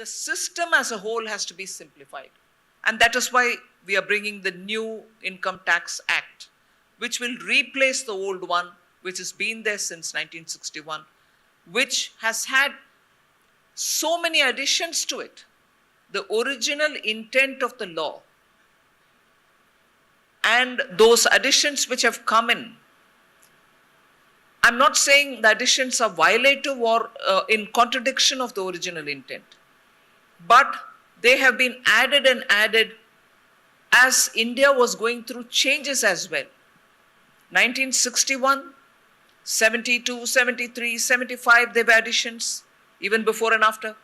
the system as a whole has to be simplified. And that is why we are bringing the new Income Tax Act, which will replace the old one, which has been there since 1961, which has had so many additions to it. The original intent of the law and those additions which have come in. I'm not saying the additions are violative or in contradiction of the original intent, but they have been added and added as India was going through changes as well. 1961, 72, 73, 75, there were additions, even before and after.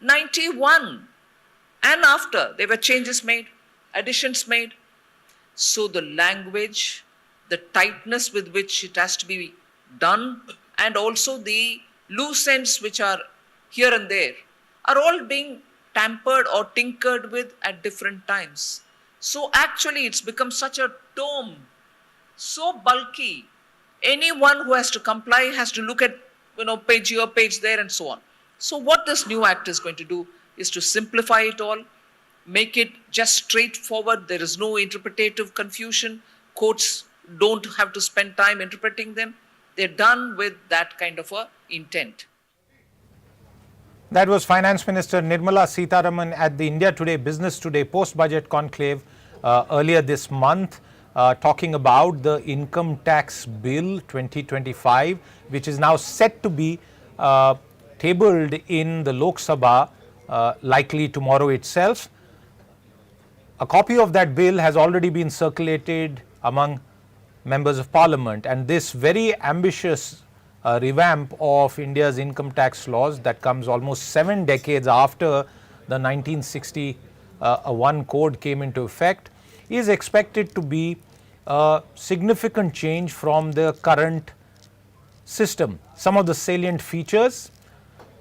91 and after, there were changes made, additions made. So the language, the tightness with which it has to be done, and also the loose ends which are here and there, are all being tampered or tinkered with at different times. So actually it's become such a tome, so bulky. Anyone who has to comply has to look at, page here, page there, and so on. So what this new act is going to do is to simplify it all, make it just straightforward. There is no interpretative confusion. Courts don't have to spend time interpreting them. They're done with that kind of a intent. That was Finance Minister Nirmala Sitharaman at the India Today Business Today post-budget conclave earlier this month, talking about the Income Tax Bill 2025, which is now set to be tabled in the Lok Sabha likely tomorrow itself. A copy of that bill has already been circulated among members of parliament, and this very ambitious revamp of India's income tax laws that comes almost 7 decades after the 1961 code came into effect is expected to be a significant change from the current system. Some of the salient features: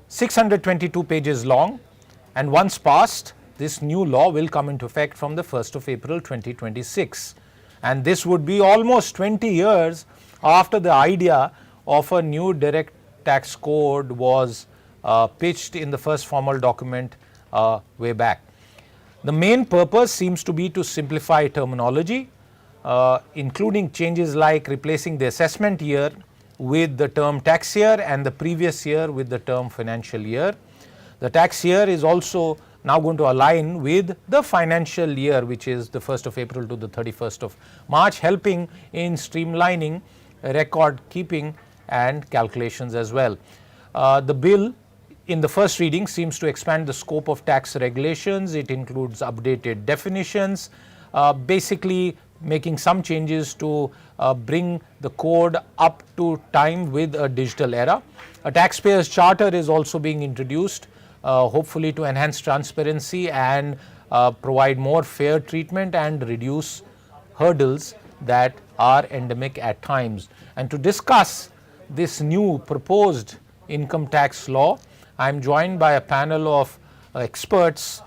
622 pages long, and once passed, this new law will come into effect from the 1st of April 2026. And this would be almost 20 years after the idea of a new direct tax code was pitched in the first formal document way back. The main purpose seems to be to simplify terminology, including changes like replacing the assessment year with the term tax year and the previous year with the term financial year. The tax year is also now going to align with the financial year, which is the 1st of April to the 31st of March, helping in streamlining record keeping and calculations as well. The bill in the first reading seems to expand the scope of tax regulations. It includes updated definitions, basically making some changes to bring the code up to time with a digital era. A taxpayers charter is also being introduced, hopefully to enhance transparency and provide more fair treatment and reduce hurdles that are endemic at times. And to discuss this new proposed income tax law, I am joined by a panel of experts,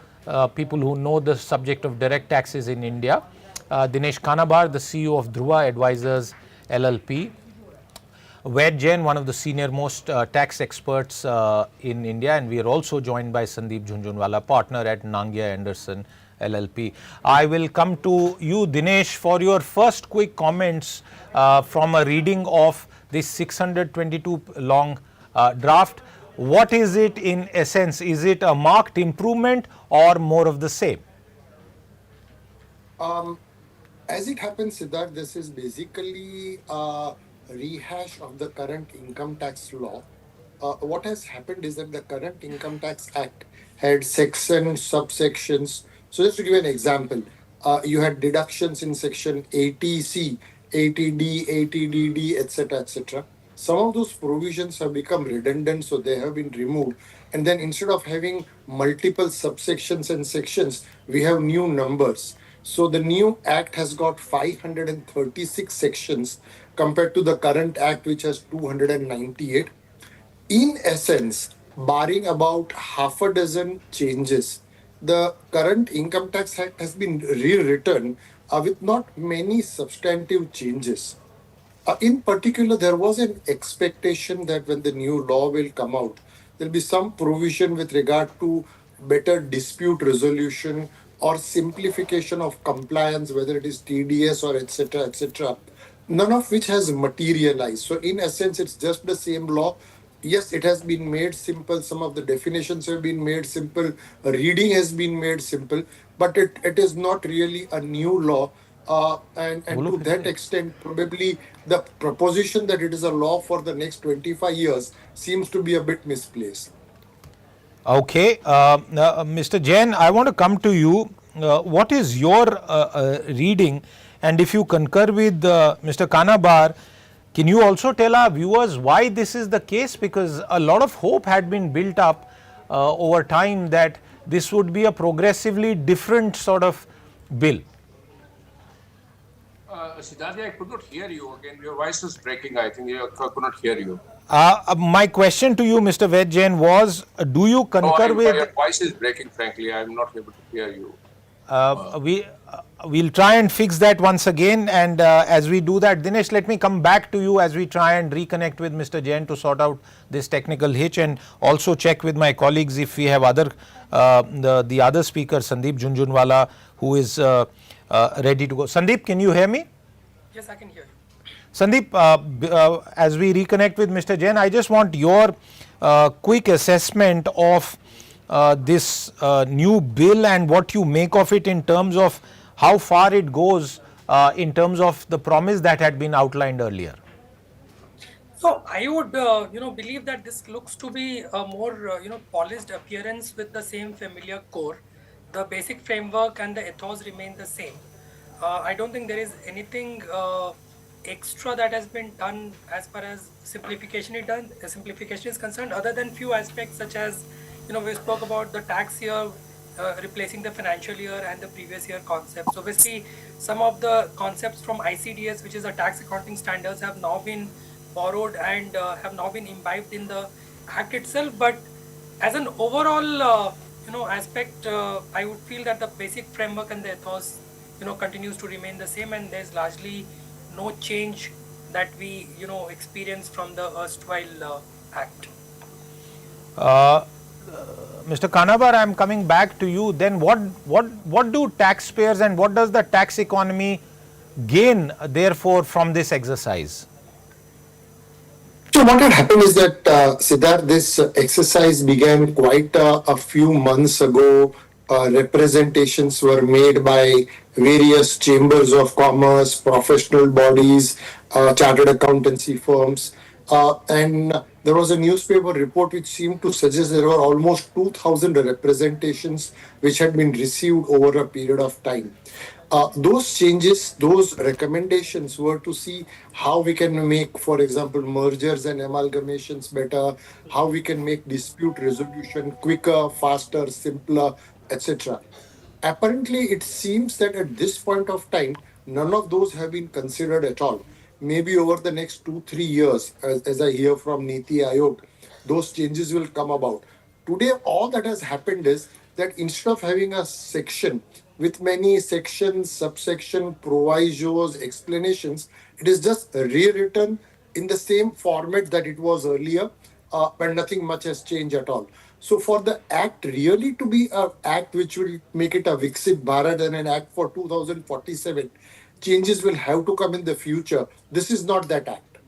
people who know the subject of direct taxes in India. Dinesh Kanabar, the CEO of Dhruva Advisors LLP. Jain, one of the senior most tax experts in India, and we are also joined by Sandeep Jhunjhunwala, partner at Nangia Andersen LLP. I will come to you, Dinesh, for your first quick comments from a reading of this 622 long draft. What is it in essence? Is it a marked improvement or more of the same? As it happens, Siddharth, this is basically a rehash of the current income tax law. What has happened is that the current Income Tax Act had sections, subsections. So just to give you an example, you had deductions in section 80C, 80D, 80DD, etc., etc. Some of those provisions have become redundant, so they have been removed. And then instead of having multiple subsections and sections, we have new numbers. So the new act has got 536 sections compared to the current act, which has 298. In essence, barring about half a dozen changes, the current Income Tax Act has been rewritten with not many substantive changes. In particular, there was an expectation that when the new law will come out, there'll be some provision with regard to better dispute resolution or simplification of compliance, whether it is TDS or etc. etc. None of which has materialized. So, in essence, it's just the same law. Yes, it has been made simple. Some of the definitions have been made simple. Reading has been made simple, but it is not really a new law. And to that extent, probably the proposition that it is a law for the next 25 years seems to be a bit misplaced. Okay, Mr. Jain, I want to come to you. What is your reading, and if you concur with Mr. Kanabar, can you also tell our viewers why this is the case? Because a lot of hope had been built up over time that this would be a progressively different sort of bill. Siddharth, I could not hear you again. Your voice was breaking. I think I could not hear you. My question to you, Mr. Ved Jain, was: do you concur with? Your voice is breaking. Frankly, I am not able to hear you. We'll try and fix that once again, and as we do that, Dinesh, let me come back to you as we try and reconnect with Mr. Jain to sort out this technical hitch, and also check with my colleagues if we have other the other speaker, Sandeep Jhunjhunwala, who is ready to go. Sandeep, can you hear me? Yes, I can hear you. Sandeep, as we reconnect with Mr. Jain, I just want your quick assessment of this new bill and what you make of it in terms of how far it goes in terms of the promise that had been outlined earlier. So I would, believe that this looks to be a more, polished appearance with the same familiar core. The basic framework and the ethos remain the same. I don't think there is anything extra that has been done as far as simplification is concerned, other than few aspects such as, we spoke about the tax year replacing the financial year and the previous year concepts. Obviously, some of the concepts from ICDS, which is the tax accounting standards, have now been borrowed and have now been imbibed in the act itself. But as an overall, aspect, I would feel that the basic framework and the ethos, continues to remain the same, and there's largely no change that we, experience from the erstwhile act. Mr. Kanabar, I am coming back to you. Then what do taxpayers and what does the tax economy gain, therefore, from this exercise? So what had happened is that, Siddharth, this exercise began quite a few months ago. Representations were made by various chambers of commerce, professional bodies, chartered accountancy firms, and there was a newspaper report which seemed to suggest there were almost 2,000 representations which had been received over a period of time. Those changes, those recommendations were to see how we can make, for example, mergers and amalgamations better, how we can make dispute resolution quicker, faster, simpler, etc. Apparently, it seems that at this point of time, none of those have been considered at all. Maybe over the next 2-3 years, as I hear from Niti Aayog, those changes will come about. Today, all that has happened is that instead of having a section with many sections, subsection, provisos, explanations, it is just rewritten in the same format that it was earlier, but nothing much has changed at all. So for the act really to be an act which will make it a Viksit Bharat and an act for 2047, changes will have to come in the future. This is not that act.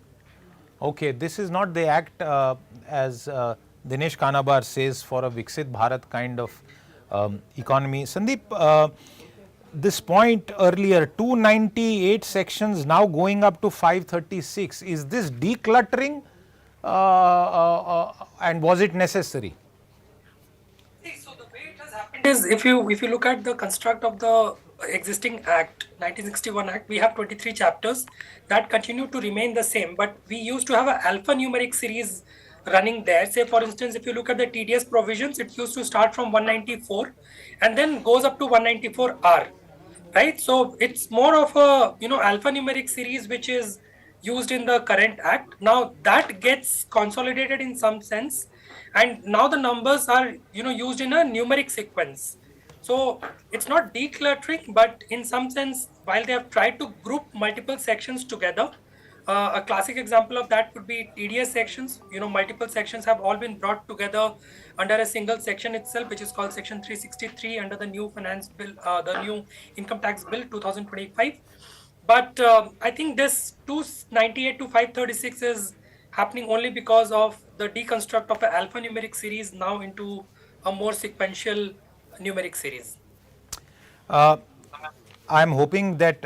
Okay, this is not the act as Dinesh Kanabar says for a Viksit Bharat kind of economy. Sandeep, this point earlier, 298 sections now going up to 536. Is this decluttering and was it necessary? So the way it has happened is, if you look at the construct of the existing act, 1961 act, we have 23 chapters that continue to remain the same, but we used to have an alphanumeric series running there. Say, for instance, if you look at the TDS provisions, it used to start from 194 and then goes up to 194R, right? So it's more of a, alphanumeric series which is used in the current act. Now that gets consolidated in some sense, and now the numbers are, used in a numeric sequence. So it's not decluttering, but in some sense, while they have tried to group multiple sections together, A classic example of that would be TDS sections. Multiple sections have all been brought together under a single section itself, which is called Section 363 under the new finance bill, the new income tax bill 2025. But I think this 298 to 536 is happening only because of the deconstruct of an alphanumeric series now into a more sequential numeric series. I'm hoping that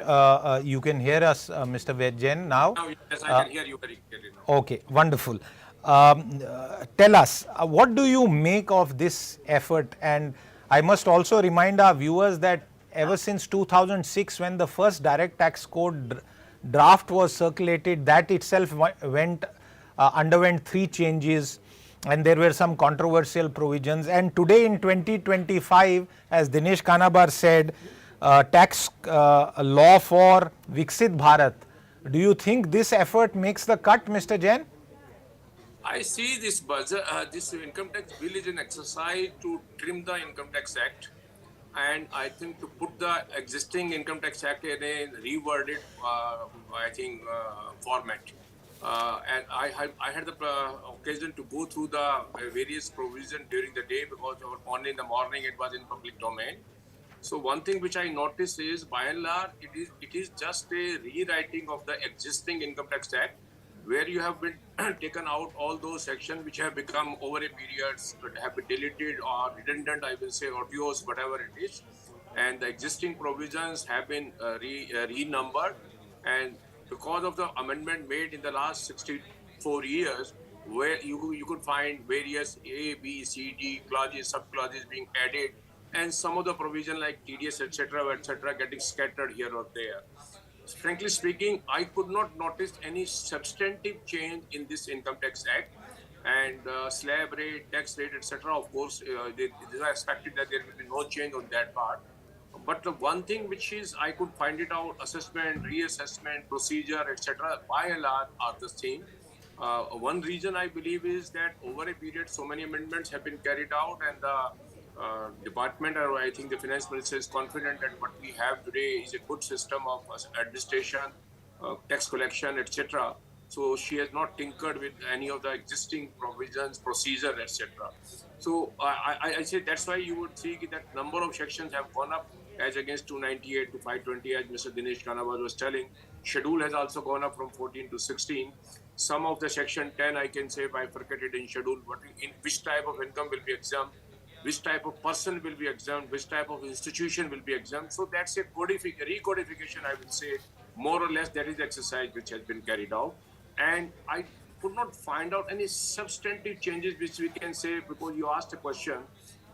you can hear us, Mr. Jain, now. Now, yes, I can hear you very clearly now. Okay, wonderful. Tell us, what do you make of this effort? And I must also remind our viewers that ever since 2006, when the first direct tax code draft was circulated, that itself underwent 3 changes, and there were some controversial provisions. And today in 2025, as Dinesh Kanabar said, tax law for Viksit Bharat. Do you think this effort makes the cut, Mr. Jain? I see this budget, this income tax bill is an exercise to trim the Income Tax Act, and I think to put the existing Income Tax Act in a reworded, format. And I had the occasion to go through the various provisions during the day, because only in the morning it was in public domain. So one thing which I noticed is, by and large, it is just a rewriting of the existing Income Tax Act, where you have been taken out all those sections which have become over a period, have been deleted or redundant, I will say, odious, whatever it is, and the existing provisions have been renumbered. And because of the amendment made in the last 64 years, where you could find various A, B, C, D clauses, sub-clauses being added, and some of the provision like TDS, etc., getting scattered here or there. Frankly speaking, I could not notice any substantive change in this Income Tax Act. And slab rate, tax rate, etc., of course, they are expected that there will be no change on that part. But the one thing which is, I could find it out, assessment, reassessment, procedure, etc., by and large are the same. One reason I believe is that over a period, so many amendments have been carried out, and the department, or I think the finance minister, is confident that what we have today is a good system of administration, tax collection, etc. So she has not tinkered with any of the existing provisions, procedure, etc. So I say that's why you would see that number of sections have gone up, as against 298 to 520, as Mr. Dinesh Kanabar was telling. Schedule has also gone up from 14 to 16. Some of the section 10, I can say, bifurcated in schedule, but in which type of income will be exempt, which type of person will be exempt, which type of institution will be exempt. So that's a recodification, I will say, more or less. That is the exercise which has been carried out. And I could not find out any substantive changes which we can say, because you asked a question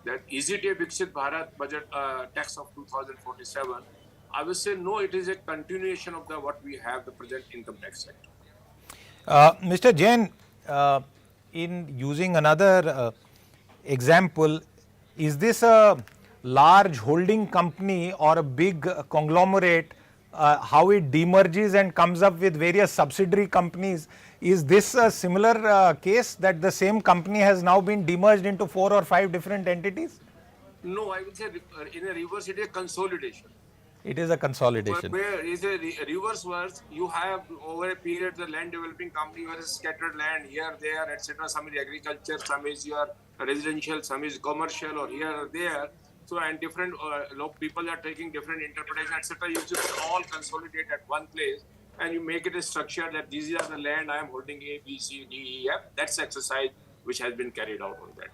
that is it a Viksit Bharat budget tax of 2047? I will say no, it is a continuation of what we have, the present Income Tax Act. Mr. Jain, in using another example, is this a large holding company or a big conglomerate, how it demerges and comes up with various subsidiary companies? Is this a similar case, that the same company has now been demerged into 4 or 5 different entities? No, I would say in a reverse, it is a consolidation. It is a consolidation. Where is a reverse verse, you have over a period the land developing company where is scattered land here, there, etc. Some is agriculture, some is your residential, some is commercial, or here or there. So, and different people are taking different interpretation, etc. You just all consolidate at one place, and you make it a structure that these are the land I am holding, A, B, C, D, E, F. That's the exercise which has been carried out on that.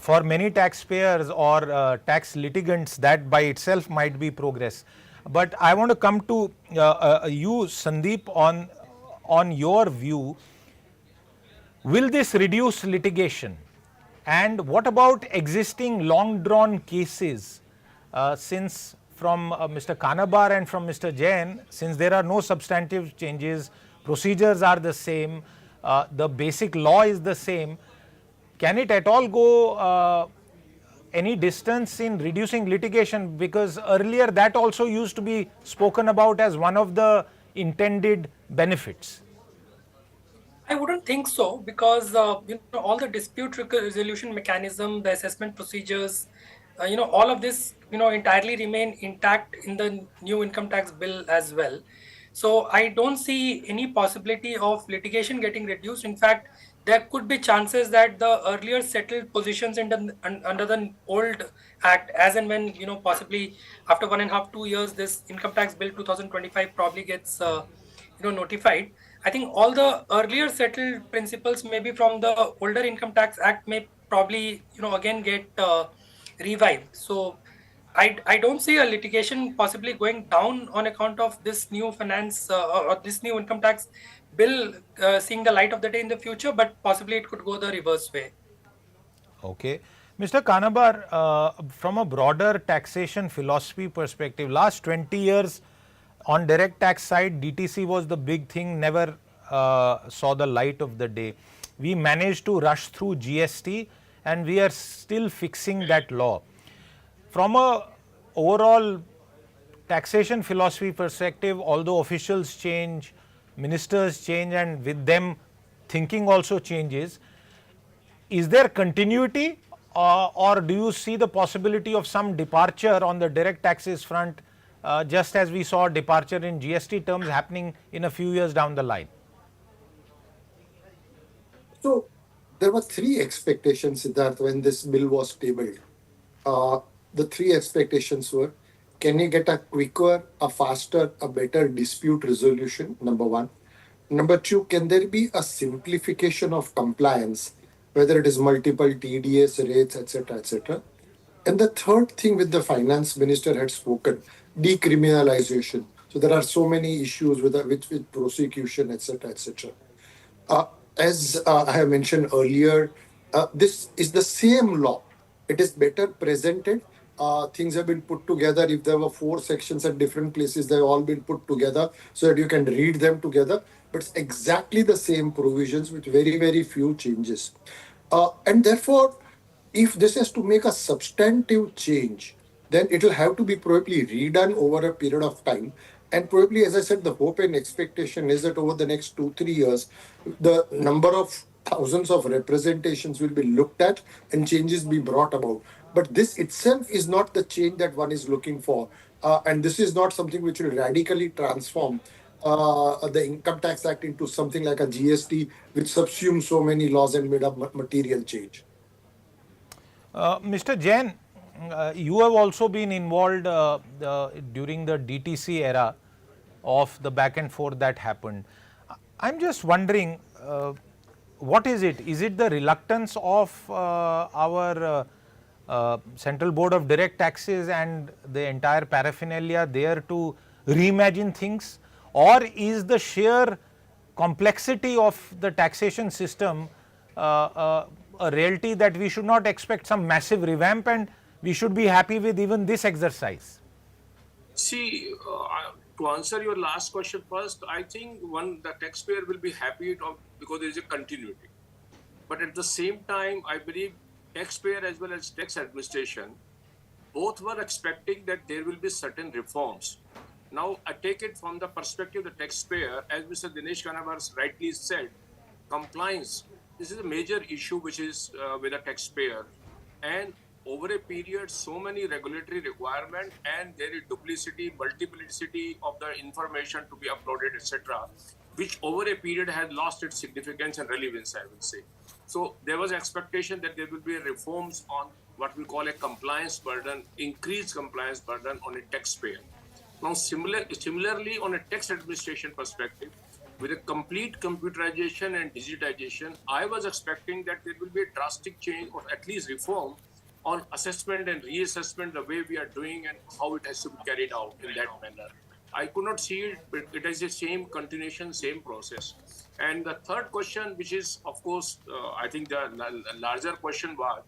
For many taxpayers or tax litigants, that by itself might be progress. But I want to come to you, Sandeep, on your view. Will this reduce litigation? And what about existing long drawn cases? Since from Mr. Kanabar and from Mr. Jain, since there are no substantive changes, procedures are the same, the basic law is the same, can it at all go any distance in reducing litigation? Because earlier that also used to be spoken about as one of the intended benefits. I wouldn't think so, because all the dispute resolution mechanism, the assessment procedures, all of this entirely remain intact in the new income tax bill as well. So I don't see any possibility of litigation getting reduced. In fact, there could be chances that the earlier settled positions under the old act, as and when, possibly after 1.5, 2 years, this income tax bill 2025 probably gets notified. I think all the earlier settled principles, maybe from the older income tax act, may probably again get revived. So I don't see a litigation possibly going down on account of this new finance or this new income tax bill seeing the light of the day in the future, but possibly it could go the reverse way. Okay. Mr. Kanabar, from a broader taxation philosophy perspective, last 20 years on direct tax side, DTC was the big thing, never saw the light of the day. We managed to rush through GST and we are still fixing that law. From a overall taxation philosophy perspective, although officials change, ministers change, and with them thinking also changes, is there continuity or do you see the possibility of some departure on the direct taxes front, just as we saw departure in GST terms happening in a few years down the line? So there were three expectations, Siddharth, when this bill was tabled. The three expectations were: can you get a quicker, a faster, a better dispute resolution? Number one. Number two, can there be a simplification of compliance, whether it is multiple TDS rates, etc., etc. And the third thing, with the finance minister had spoken, decriminalization. So there are so many issues with prosecution, etc., etc. Uh, as I have mentioned earlier, this is the same law. It is better presented. Things have been put together. If there were four sections at different places, they've all been put together so that you can read them together. But it's exactly the same provisions with very, very few changes. And therefore, if this has to make a substantive change, then it will have to be probably redone over a period of time. And probably, as I said, the hope and expectation is that over the next 2-3 years, the number of thousands of representations will be looked at and changes be brought about. But this itself is not the change that one is looking for. And this is not something which will radically transform the Income Tax Act into something like a GST, which subsumes so many laws and made up material change. Mr. Jain, you have also been involved during the DTC era of the back and forth that happened. I'm just wondering, what is it? Is it the reluctance of our Central Board of Direct Taxes and the entire paraphernalia there to reimagine things, or is the sheer complexity of the taxation system a reality that we should not expect some massive revamp and we should be happy with even this exercise? See, to answer your last question first, I think the taxpayer will be happy because there is a continuity. But at the same time, I believe taxpayer as well as tax administration, both were expecting that there will be certain reforms. Now, I take it from the perspective of the taxpayer, as Mr. Dinesh Kanabar rightly said, compliance. This is a major issue which is with the taxpayer. And over a period, so many regulatory requirements and there is duplicity, multiplicity of the information to be uploaded, etc., which over a period has lost its significance and relevance, I will say. So there was expectation that there will be reforms on what we call a compliance burden, increased compliance burden on a taxpayer. Now, similarly, on a tax administration perspective, with a complete computerization and digitization, I was expecting that there will be a drastic change or at least reform on assessment and reassessment, the way we are doing and how it has to be carried out in that manner. I could not see it, but it is the same continuation, same process. And the third question, which is, of course, I think the larger question was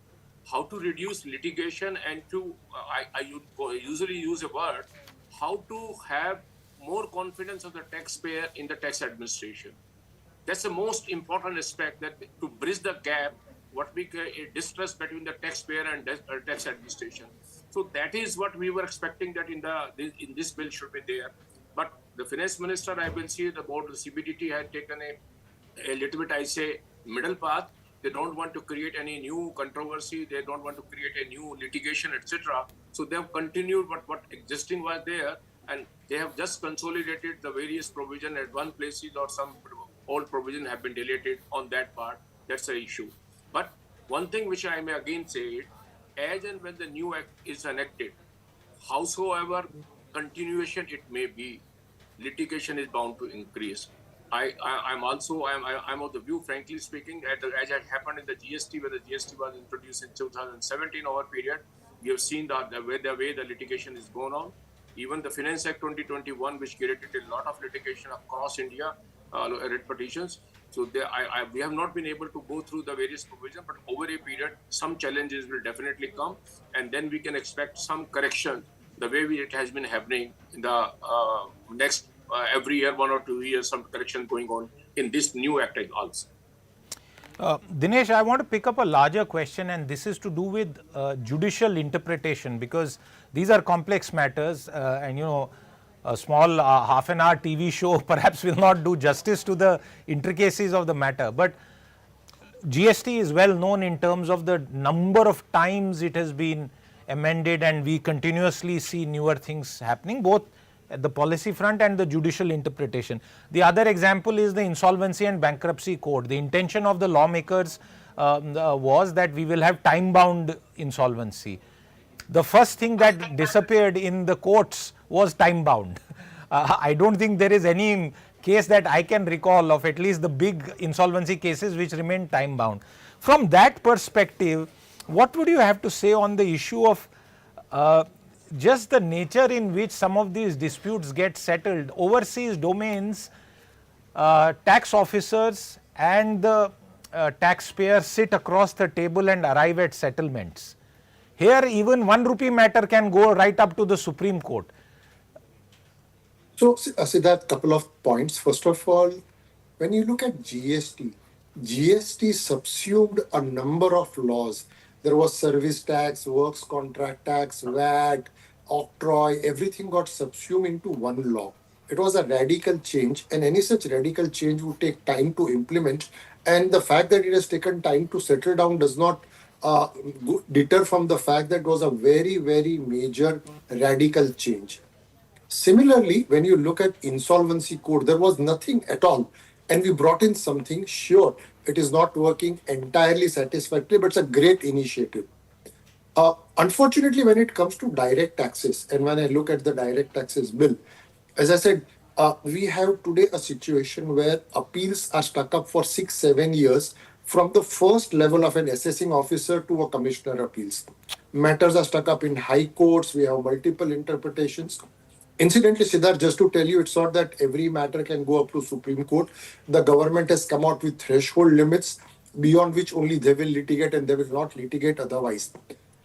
how to reduce litigation and to, I usually use a word, how to have more confidence of the taxpayer in the tax administration. That's the most important aspect, that to bridge the gap, what we call a distrust between the taxpayer and tax administration. So that is what we were expecting, that in this bill should be there. But the finance minister, I will see the board, the CBDT had taken a little bit, I say, middle path. They don't want to create any new controversy. They don't want to create a new litigation, etc. So they have continued what existing was there. and they have just consolidated the various provision at one places, or some old provision have been deleted on that part. That's the issue. But one thing which I may again say it, as and when the new act is enacted, howsoever continuation it may be, litigation is bound to increase. I'm of the view, frankly speaking, as it happened in the GST, when the GST was introduced in 2017 over period, we have seen the way the litigation is going on. Even the Finance Act 2021, which created a lot of litigation across India, writ petitions. So we have not been able to go through the various provisions, but over a period, some challenges will definitely come, and then we can expect some correction the way it has been happening in the next every year, 1 or 2 years, some correction going on in this new act also. Dinesh, I want to pick up a larger question, and this is to do with judicial interpretation, because these are complex matters, and a small half an hour TV show perhaps will not do justice to the intricacies of the matter. But GST is well known in terms of the number of times it has been amended, and we continuously see newer things happening, both at the policy front and the judicial interpretation. The other example is the Insolvency and Bankruptcy Code. The intention of the lawmakers was that we will have time-bound insolvency. The first thing that disappeared in the courts was time-bound. I don't think there is any case that I can recall of at least the big insolvency cases which remain time-bound. From that perspective, what would you have to say on the issue of just the nature in which some of these disputes get settled? Overseas domains, tax officers and the taxpayers sit across the table and arrive at settlements. Here even 1 rupee matter can go right up to the Supreme Court. So, Siddharth, couple of points. First of all, when you look at GST subsumed a number of laws. There was service tax, works contract tax, VAT, octroi, everything got subsumed into one law. It was a radical change, and any such radical change would take time to implement. And the fact that it has taken time to settle down does not deter from the fact that it was a very, very major radical change. Similarly, when you look at insolvency code, there was nothing at all. And we brought in something, sure, it is not working entirely satisfactorily, but it's a great initiative. Unfortunately, when it comes to direct taxes, and when I look at the direct taxes bill, as I said, we have today a situation where appeals are stuck up for 6-7 years from the first level of an assessing officer to a commissioner appeals. Matters are stuck up in high courts, we have multiple interpretations. Incidentally, Siddharth, just to tell you, it's not that every matter can go up to Supreme Court. The government has come out with threshold limits beyond which only they will litigate, and they will not litigate otherwise.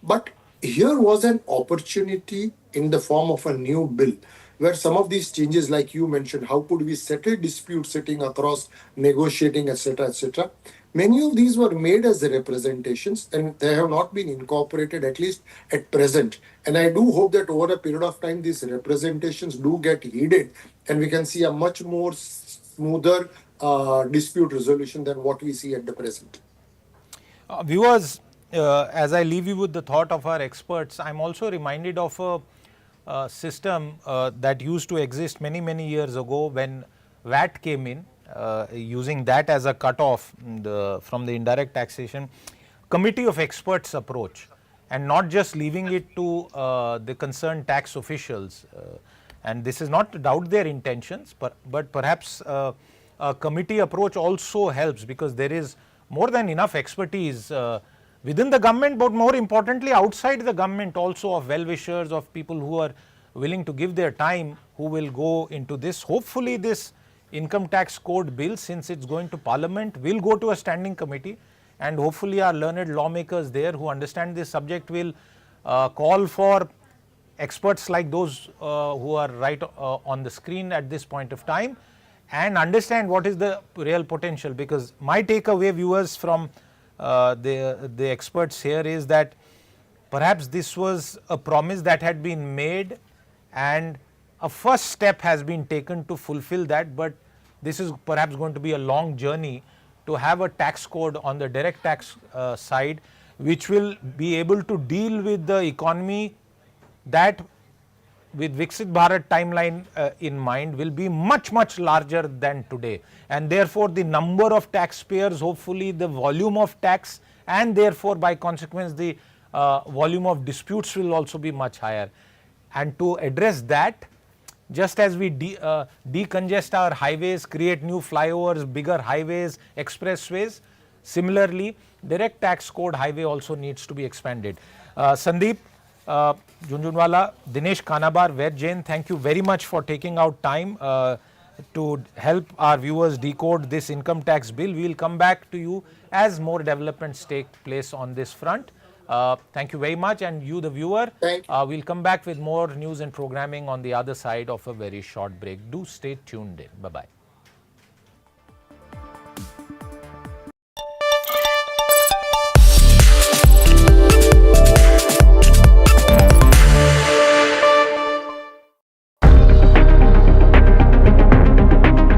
But here was an opportunity in the form of a new bill where some of these changes, like you mentioned, how could we settle disputes sitting across, negotiating, etc., etc. Many of these were made as representations, and they have not been incorporated, at least at present. And I do hope that over a period of time, these representations do get heeded, and we can see a much more smoother dispute resolution than what we see at the present. Viewers, as I leave you with the thought of our experts, I'm also reminded of a system that used to exist many, many years ago when VAT came in, using that as a cutoff from the indirect taxation, committee of experts approach, and not just leaving it to the concerned tax officials. And this is not to doubt their intentions, but perhaps a committee approach also helps, because there is more than enough expertise within the government, but more importantly outside the government also, of well-wishers, of people who are willing to give their time, who will go into this. Hopefully this income tax code bill, since it's going to Parliament, will go to a standing committee, and hopefully our learned lawmakers there who understand this subject will call for experts like those who are right on the screen at this point of time, and understand what is the real potential. Because my takeaway, viewers, from the experts here is that perhaps this was a promise that had been made, and a first step has been taken to fulfill that, but this is perhaps going to be a long journey to have a tax code on the direct tax side, which will be able to deal with the economy that with Viksit Bharat timeline in mind, will be much, much larger than today. And therefore, the number of taxpayers, hopefully the volume of tax, and therefore by consequence the volume of disputes will also be much higher. And to address that, just as we decongest our highways, create new flyovers, bigger highways, expressways, similarly direct tax code highway also needs to be expanded. Sandeep Jhunjhunwala, Dinesh Kanabar, Jain, thank you very much for taking out time to help our viewers decode this income tax bill. We will come back to you as more developments take place on this front. Thank you very much, and you the viewer, we'll come back with more news and programming on the other side of a very short break. Do stay tuned in. Bye-bye.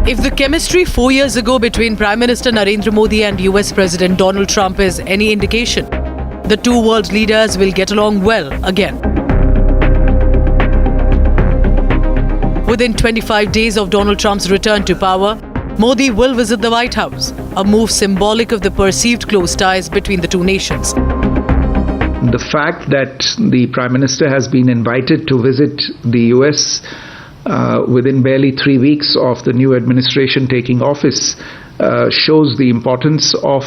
If the chemistry 4 years ago between Prime Minister Narendra Modi and US President Donald Trump is any indication, the two world leaders will get along well again. Within 25 days of Donald Trump's return to power, Modi will visit the White House, a move symbolic of the perceived close ties between the two nations. The fact that the Prime Minister has been invited to visit the US within barely 3 weeks of the new administration taking office shows the importance of